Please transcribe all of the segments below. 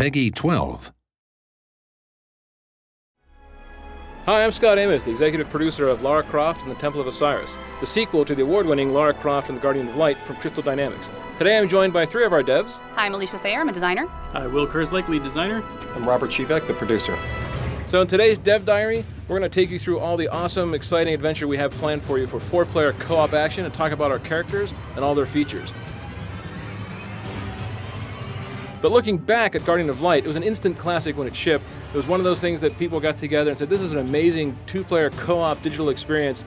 Peggy 12. Hi, I'm Scott Amos, the executive producer of Lara Croft and the Temple of Osiris, the sequel to the award-winning Lara Croft and the Guardian of Light from Crystal Dynamics. Today I'm joined by three of our devs. Hi, I'm Alicia Thayer, I'm a designer. Hi, Will Kerslake, lead designer. I'm Robert Chivek, the producer. So in today's Dev Diary, we're going to take you through all the awesome, exciting adventure we have planned for you for 4-player co-op action and talk about our characters and all their features. But looking back at Guardian of Light, it was an instant classic when it shipped. It was one of those things that people got together and said, this is an amazing 2-player co-op digital experience.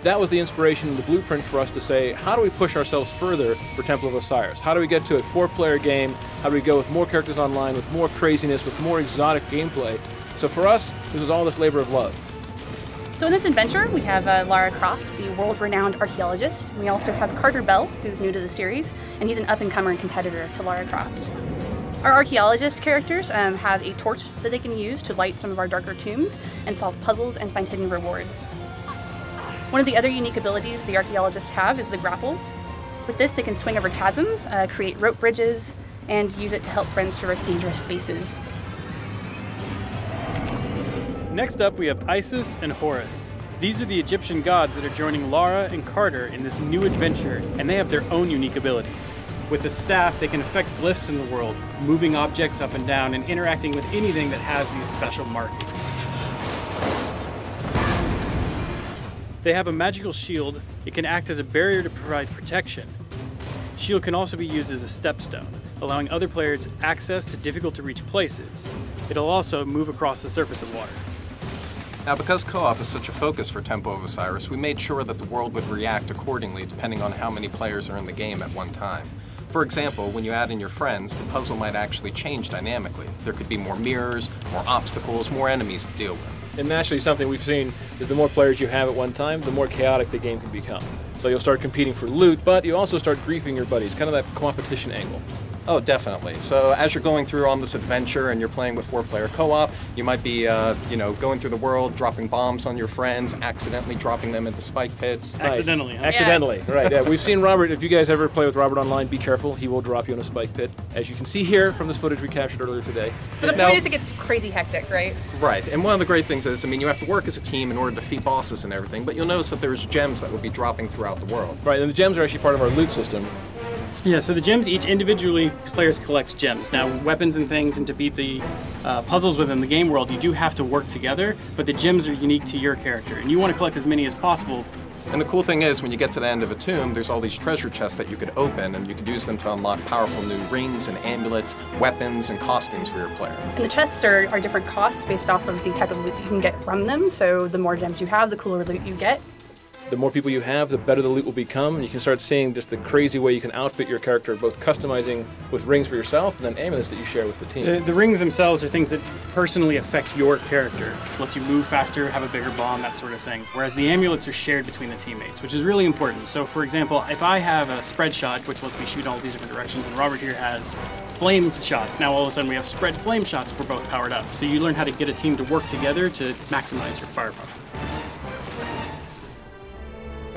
That was the inspiration and the blueprint for us to say, how do we push ourselves further for Temple of Osiris? How do we get to a 4-player game? How do we go with more characters online, with more craziness, with more exotic gameplay? So for us, this was all this labor of love. So in this adventure, we have Lara Croft, the world-renowned archaeologist. We also have Carter Bell, who's new to the series, and he's an up-and-comer competitor to Lara Croft. Our archaeologist characters have a torch that they can use to light some of our darker tombs and solve puzzles and find hidden rewards. One of the other unique abilities the archaeologists have is the grapple. With this, they can swing over chasms, create rope bridges, and use it to help friends traverse dangerous spaces. Next up, we have Isis and Horus. These are the Egyptian gods that are joining Lara and Carter in this new adventure, and they have their own unique abilities. With the staff, they can affect glyphs in the world, moving objects up and down and interacting with anything that has these special markings. They have a magical shield. It can act as a barrier to provide protection. Shield can also be used as a stepstone, allowing other players access to difficult-to-reach places. It'll also move across the surface of water. Now, because co-op is such a focus for Temple of Osiris, we made sure that the world would react accordingly depending on how many players are in the game at one time. For example, when you add in your friends, the puzzle might actually change dynamically. There could be more mirrors, more obstacles, more enemies to deal with. And naturally something we've seen is the more players you have at one time, the more chaotic the game can become. So you'll start competing for loot, but you also start griefing your buddies, kind of that competition angle. Oh, definitely. So as you're going through on this adventure and you're playing with 4-player co-op, you might be, going through the world, dropping bombs on your friends, accidentally dropping them into spike pits. Nice. Accidentally, huh? Accidentally, Yeah. Right. Yeah. We've seen Robert. If you guys ever play with Robert online, be careful. He will drop you in a spike pit, as you can see here from this footage we captured earlier today. But the point is it gets crazy hectic, right? Right, and one of the great things is, you have to work as a team in order to defeat bosses and everything, but you'll notice that there's gems that will be dropping throughout the world. Right, and the gems are actually part of our loot system. Yeah, so the gems, each individually, players collect gems. Now, weapons and things, and to beat the puzzles within the game world, you do have to work together, but the gems are unique to your character, and you want to collect as many as possible. And the cool thing is, when you get to the end of a tomb, there's all these treasure chests that you could open, and you could use them to unlock powerful new rings and amulets, weapons, and costumes for your player. And the chests are different costs based off of the type of loot that you can get from them, so the more gems you have, the cooler loot you get. The more people you have, the better the loot will become, and you can start seeing just the crazy way you can outfit your character, both customizing with rings for yourself and then amulets that you share with the team. The rings themselves are things that personally affect your character. Lets you move faster, have a bigger bomb, that sort of thing. Whereas the amulets are shared between the teammates, which is really important. So for example, if I have a spread shot, which lets me shoot all these different directions, and Robert here has flame shots, now all of a sudden we have spread flame shots if we're both powered up. So you learn how to get a team to work together to maximize your firepower.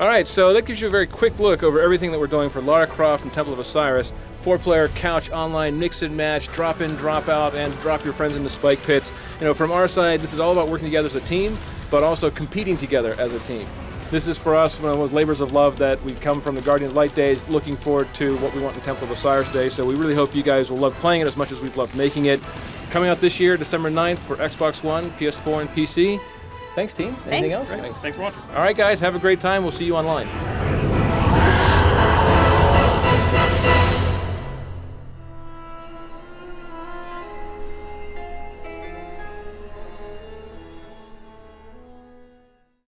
All right, so that gives you a very quick look over everything that we're doing for Lara Croft and Temple of Osiris. 4-player couch online, mix and match, drop in, drop out, and drop your friends into spike pits. From our side, this is all about working together as a team, but also competing together as a team. This is for us one of those labors of love that we come from the Guardian of Light days, looking forward to what we want in Temple of Osiris Day. So we really hope you guys will love playing it as much as we've loved making it. Coming out this year, December 9th for Xbox One, PS4, and PC. Thanks, team. Anything else? Thanks for watching. All right, guys, have a great time. We'll see you online.